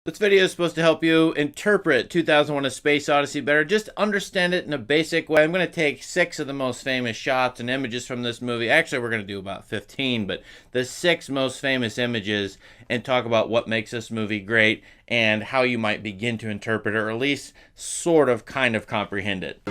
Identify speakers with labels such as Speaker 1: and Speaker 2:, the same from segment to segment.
Speaker 1: This video is supposed to help you interpret 2001: A Space Odyssey better. Just understand it in a basic way. I'm going to take 6 of the most famous shots and images from this movie. Actually, we're going to do about 15, but the 6 most famous images and talk about what makes this movie great and how you might begin to interpret it, or at least sort of kind of comprehend it.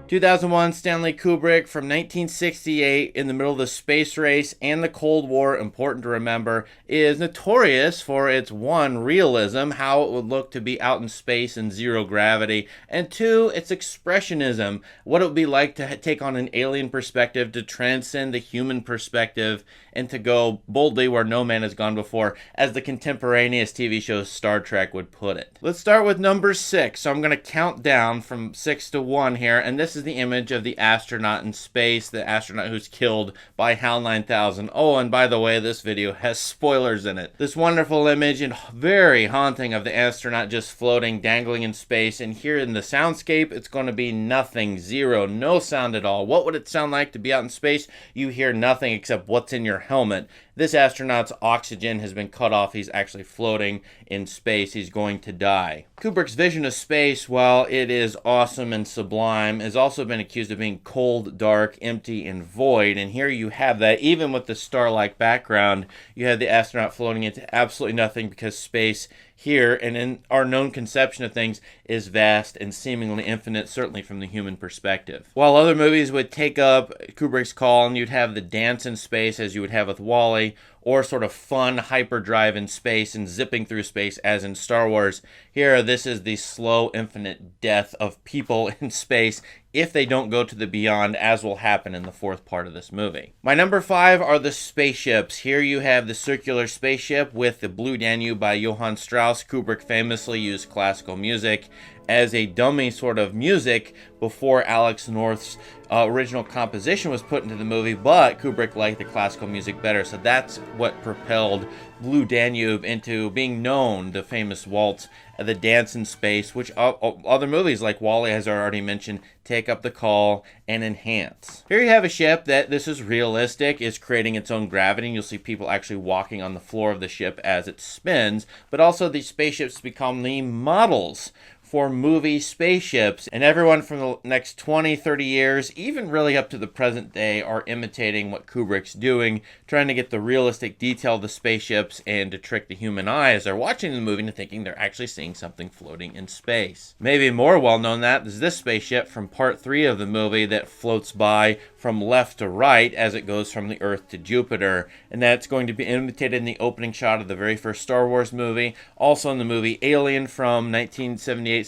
Speaker 1: 2001, Stanley Kubrick, from 1968, in the middle of the space race and the Cold War, important to remember, is notorious for its 1, realism, how it would look to be out in space in zero gravity, and 2, its expressionism, what it would be like to take on an alien perspective, to transcend the human perspective, and to go boldly where no man has gone before, as the contemporaneous TV show Star Trek would put it. Let's start with number 6. So I'm going to count down from 6 to 1 here, and this is the image of the astronaut in space, the astronaut who's killed by HAL 9000. Oh, and by the way, this video has spoilers in it. This wonderful image and very haunting of the astronaut just floating, dangling in space, and here in the soundscape, it's going to be nothing, zero, no sound at all. What would it sound like to be out in space? You hear nothing except what's in your helmet. This astronaut's oxygen has been cut off. He's actually floating in space. He's going to die. Kubrick's vision of space, while it is awesome and sublime, has also been accused of being cold, dark, empty, and void. And here you have that. Even with the star-like background, you have the astronaut floating into absolutely nothing, because space here, and in our known conception of things, is vast and seemingly infinite, certainly from the human perspective. While other movies would take up Kubrick's call, and you'd have the dance in space, as you would have with Wall-E, or sort of fun hyperdrive in space and zipping through space as in Star Wars, here this is the slow, infinite death of people in space if they don't go to the beyond, as will happen in the 4th part of this movie. My number 5 are the spaceships. Here you have the circular spaceship with the Blue Danube by Johann Strauss. Kubrick famously used classical music as a dummy sort of music before Alex North's original composition was put into the movie, but Kubrick liked the classical music better, so that's what propelled Blue Danube into being known, the famous waltz, the dance in space, which other movies like Wall-E, as I already mentioned, take up the call and enhance. Here you have a ship that, this is realistic, is creating its own gravity, and you'll see people actually walking on the floor of the ship as it spins, but also these spaceships become the models for movie spaceships, and everyone from the next 20, 30 years, even really up to the present day, are imitating what Kubrick's doing, trying to get the realistic detail of the spaceships and to trick the human eye as they're watching the movie into thinking they're actually seeing something floating in space. Maybe more well known that is this spaceship from part 3 of the movie that floats by from left to right as it goes from the Earth to Jupiter, and that's going to be imitated in the opening shot of the very first Star Wars movie, also in the movie Alien from 1978-79,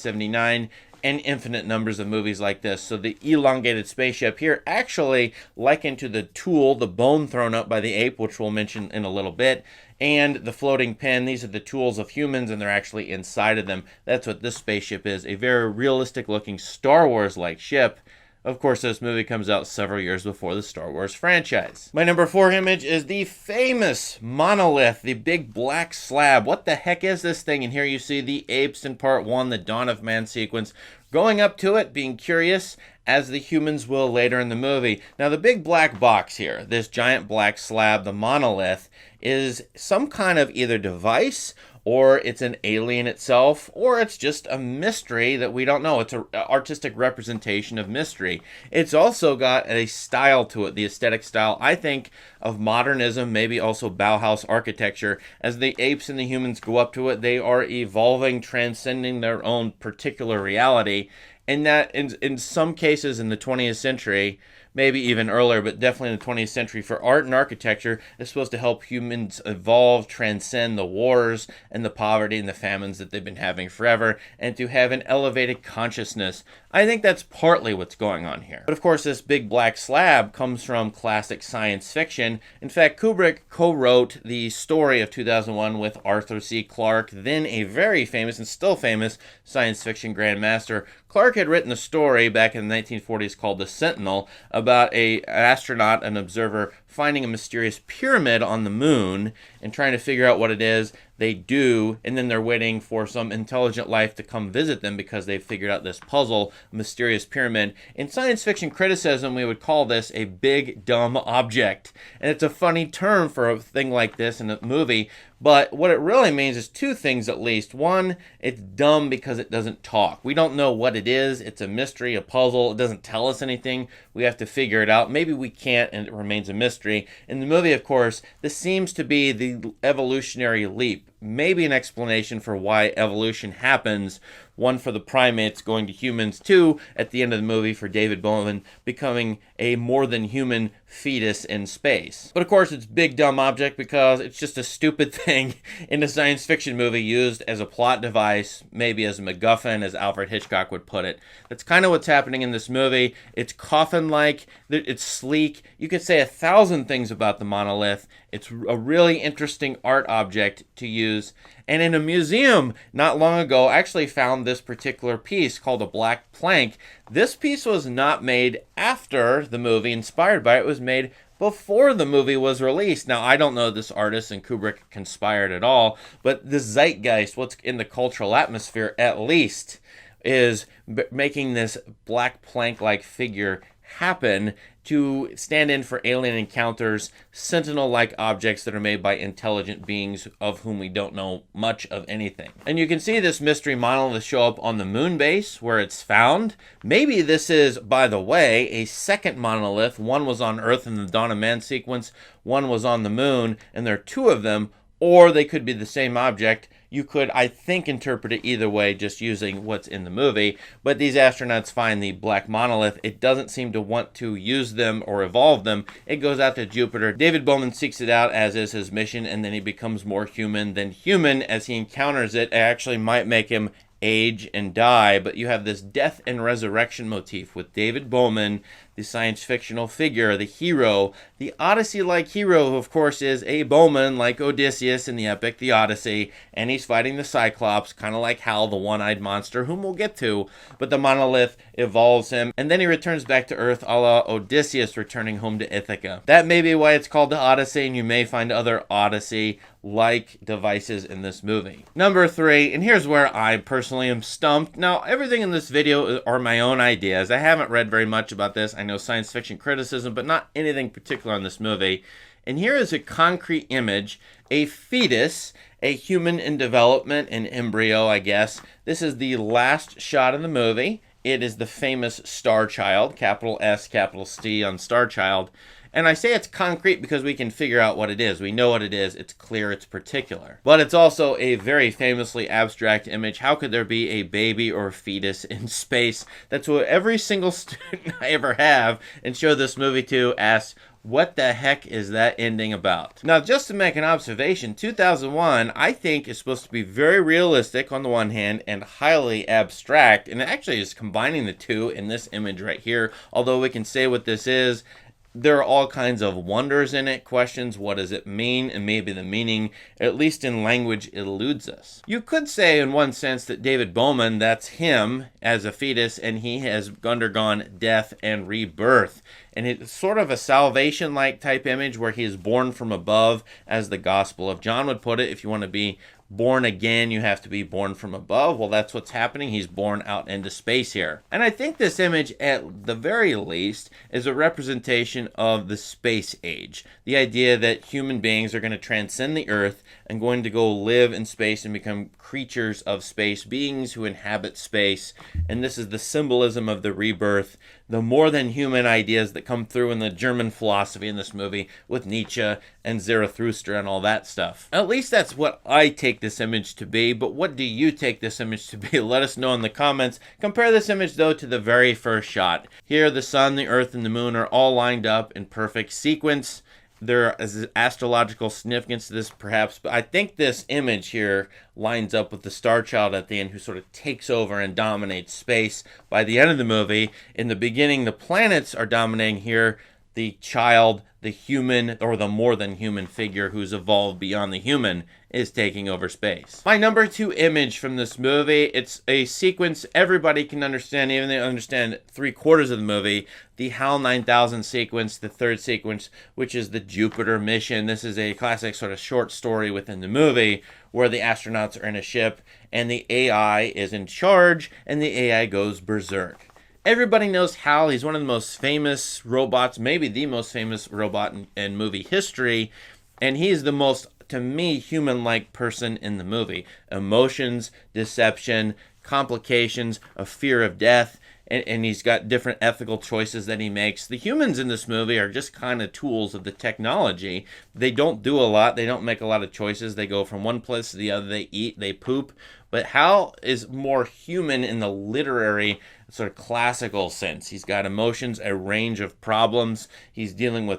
Speaker 1: and infinite numbers of movies like this. So the elongated spaceship here actually likened to the tool, the bone thrown up by the ape, which we'll mention in a little bit, and the floating pen. These are the tools of humans, and they're actually inside of them. That's what this spaceship is, a very realistic looking Star Wars-like ship. Of course, this movie comes out several years before the Star Wars franchise. My number 4 image is the famous monolith, the big black slab. What the heck is this thing? And here you see the apes in part 1, the Dawn of Man sequence, going up to it, being curious, as the humans will later in the movie. Now, the big black box here, this giant black slab, the monolith, is some kind of either device, or it's an alien itself, or it's just a mystery that we don't know. It's an artistic representation of mystery. It's also got a style to it, the aesthetic style, I think, of modernism, maybe also Bauhaus architecture. As the apes and the humans go up to it, they are evolving, transcending their own particular reality, and that in some cases in the 20th century, maybe even earlier, but definitely in the 20th century, for art and architecture, is supposed to help humans evolve, transcend the wars and the poverty and the famines that they've been having forever, and to have an elevated consciousness. I think that's partly what's going on here. But of course, this big black slab comes from classic science fiction. In fact, Kubrick co-wrote the story of 2001 with Arthur C. Clarke, then a very famous and still famous science fiction grandmaster. Clarke had written a story back in the 1940s called The Sentinel about an astronaut, an observer, finding a mysterious pyramid on the moon and trying to figure out what it is. They do, and then they're waiting for some intelligent life to come visit them because they've figured out this puzzle, mysterious pyramid. In science fiction criticism, we would call this a big, dumb object. And it's a funny term for a thing like this in a movie, but what it really means is two things at least. One, it's dumb because it doesn't talk. We don't know what it is. It's a mystery, a puzzle. It doesn't tell us anything. We have to figure it out. Maybe we can't, and it remains a mystery. In the movie, of course, this seems to be the evolutionary leap. Maybe an explanation for why evolution happens. One for the primates going to humans. Two, at the end of the movie, for David Bowman becoming a more than human fetus in space. But of course, it's big dumb object because it's just a stupid thing in a science fiction movie used as a plot device, maybe as a MacGuffin, as Alfred Hitchcock would put it. That's kind of what's happening in this movie. It's coffin-like, it's sleek. You could say 1,000 things about the monolith. It's a really interesting art object to use. And in a museum not long ago, I actually found this particular piece called a black plank. This piece was not made after the movie, inspired by it. It was made before the movie was released. Now, I don't know if this artist and Kubrick conspired at all, but the zeitgeist, what's in the cultural atmosphere at least, is making this black plank-like figure happen to stand in for alien encounters, sentinel-like objects that are made by intelligent beings of whom we don't know much of anything. And you can see this mystery monolith show up on the moon base where it's found. Maybe this is, by the way, a second monolith. One was on Earth in the Dawn of Man sequence, one was on the moon, and there are two of them, or they could be the same object. You could, I think, interpret it either way just using what's in the movie. But these astronauts find the black monolith. It doesn't seem to want to use them or evolve them. It goes out to Jupiter. David Bowman seeks it out, as is his mission, and then he becomes more human than human as he encounters it. It actually might make him age and die, but you have this death and resurrection motif with David Bowman, the science fictional figure, the hero, the Odyssey-like hero, who of course is a Bowman like Odysseus in the epic The Odyssey, and he's fighting the Cyclops, kind of like Hal, the one-eyed monster, whom we'll get to, but the monolith evolves him, and then he returns back to Earth a la Odysseus returning home to Ithaca. That may be why it's called the Odyssey, and you may find other Odyssey-like devices in this movie. Number 3, and here's where I personally am stumped. Now, everything in this video are my own ideas. I haven't read very much about this. I know science fiction criticism, but not anything particular on this movie. And here is a concrete image, a fetus, a human in development, an embryo, I guess. This is the last shot in the movie. It is the famous Star Child, capital S, capital C on Star Child. And I say it's concrete because we can figure out what it is. We know what it is. It's clear. It's particular. But it's also a very famously abstract image. How could there be a baby or a fetus in space? That's what every single student I ever have and show this movie to asks, what the heck is that ending about? Now, just to make an observation, 2001, I think, is supposed to be very realistic on the one hand and highly abstract. And it actually is combining the two in this image right here. Although we can say what this is, there are all kinds of wonders in it, questions, what does it mean, and maybe the meaning, at least in language, eludes us. You could say in one sense that David Bowman, that's him as a fetus, and he has undergone death and rebirth. And it's sort of a salvation-like type image where he is born from above, as the Gospel of John would put it. If you want to be born again, you have to be born from above. Well, that's what's happening. He's born out into space here. And I think this image, at the very least, is a representation of the space age. The idea that human beings are going to transcend the Earth and going to go live in space and become creatures of space, beings who inhabit space. And this is the symbolism of the rebirth, the more than human ideas that come through in the German philosophy in this movie with Nietzsche and Zarathustra and all that stuff. At least that's what I take this image to be, but what do you take this image to be? Let us know in the comments. Compare this image, though, to the very first shot. Here, the sun, the earth, and the moon are all lined up in perfect sequence. There is astrological significance to this, perhaps, but I think this image here lines up with the Star Child at the end, who sort of takes over and dominates space. By the end of the movie, in the beginning, the planets are dominating here. the child, the human, or the more than human figure who's evolved beyond the human, is taking over space. My number 2 image from this movie, it's a sequence everybody can understand, even if they understand 3/4 of the movie. The HAL 9000 sequence, the third sequence, which is the Jupiter mission. This is a classic sort of short story within the movie where the astronauts are in a ship and the AI is in charge and the AI goes berserk. Everybody knows HAL. He's one of the most famous robots, maybe the most famous robot in movie history. And he's the most, to me, human-like person in the movie. Emotions, deception, complications, a fear of death. And he's got different ethical choices that he makes. The humans in this movie are just kind of tools of the technology. They don't do a lot. They don't make a lot of choices. They go from one place to the other. They eat, they poop. But Hal is more human in the literary sort of classical sense. He's got emotions, a range of problems. He's dealing with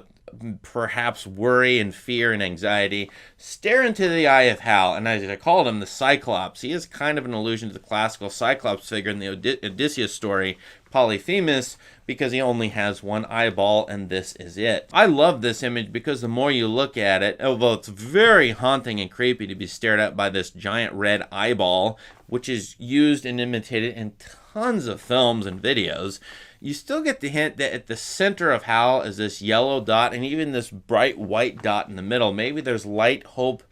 Speaker 1: perhaps worry and fear and anxiety. Stare into the eye of Hal, and as I called him, the Cyclops. He is kind of an allusion to the classical Cyclops figure in the Odysseus story, Polyphemus, because he only has one eyeball, and this is it. I love this image because the more you look at it, although it's very haunting and creepy to be stared at by this giant red eyeball, which is used and imitated in tons of films and videos, you still get the hint that at the center of Hal is this yellow dot and even this bright white dot in the middle. Maybe there's light, hope,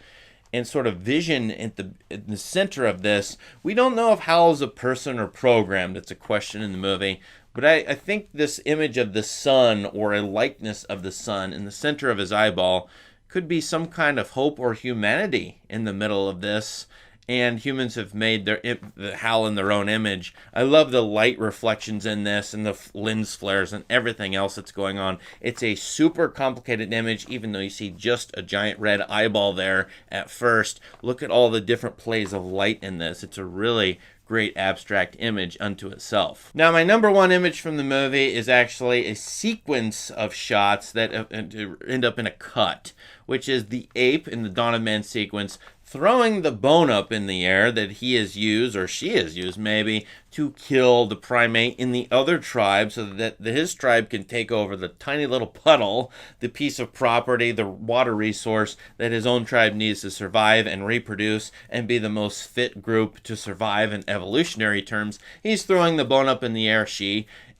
Speaker 1: and sort of vision in the center of this. We don't know if Hal is a person or programmed. It's a question in the movie. But I think this image of the sun, or a likeness of the sun in the center of his eyeball, could be some kind of hope or humanity in the middle of this. And humans have made the Hal in their own image. I love the light reflections in this and the lens flares and everything else that's going on. It's a super complicated image, even though you see just a giant red eyeball there at first. Look at all the different plays of light in this. It's a really great abstract image unto itself. Now, my number 1 image from the movie is actually a sequence of shots that end up in a cut, which is the ape in the Dawn of Man sequence throwing the bone up in the air that he has used, or she has used maybe, to kill the primate in the other tribe so that his tribe can take over the tiny little puddle, the piece of property, the water resource that his own tribe needs to survive and reproduce and be the most fit group to survive in evolutionary terms. He's throwing the bone up in the air,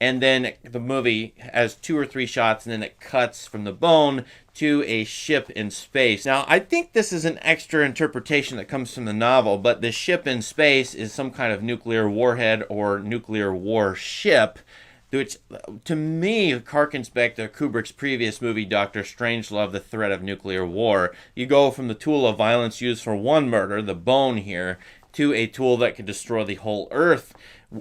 Speaker 1: and then the movie has 2 or 3 shots, and then it cuts from the bone to a ship in space. Now, I think this is an extra interpretation that comes from the novel, but the ship in space is some kind of nuclear warhead or nuclear warship, which to me harkens back to Kubrick's previous movie, Dr. Strangelove, The Threat of Nuclear War. You go from the tool of violence used for one murder, the bone here, to a tool that can destroy the whole Earth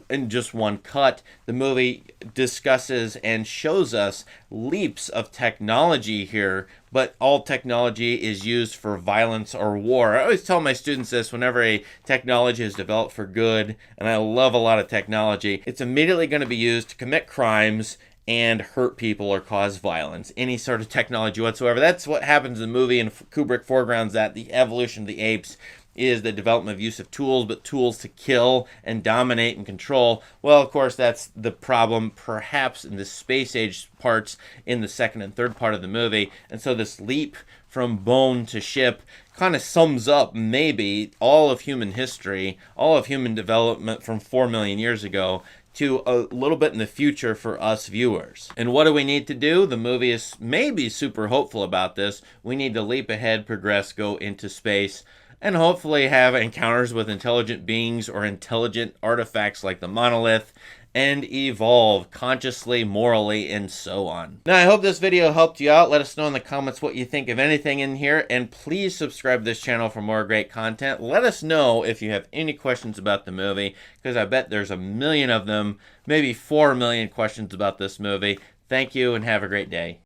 Speaker 1: in just one cut. The movie discusses and shows us leaps of technology here, but all technology is used for violence or war. I always tell my students this whenever a technology is developed for good, and I love a lot of technology, it's immediately going to be used to commit crimes and hurt people or cause violence. Any sort of technology whatsoever. That's what happens in the movie, and Kubrick foregrounds that. The evolution of the apes is the development of use of tools, but tools to kill and dominate and control. Well, of course, that's the problem perhaps in the space age parts in the second and third part of the movie. And so this leap from bone to ship kind of sums up maybe all of human history, all of human development from 4 million years ago to a little bit in the future for us viewers. And what do we need to do? The movie is maybe super hopeful about this. We need to leap ahead, progress, go into space, and hopefully have encounters with intelligent beings or intelligent artifacts like the monolith, and evolve consciously, morally, and so on. Now, I hope this video helped you out. Let us know in the comments what you think of anything in here, and please subscribe to this channel for more great content. Let us know if you have any questions about the movie, because I bet there's a million of them, maybe 4 million questions about this movie. Thank you, and have a great day.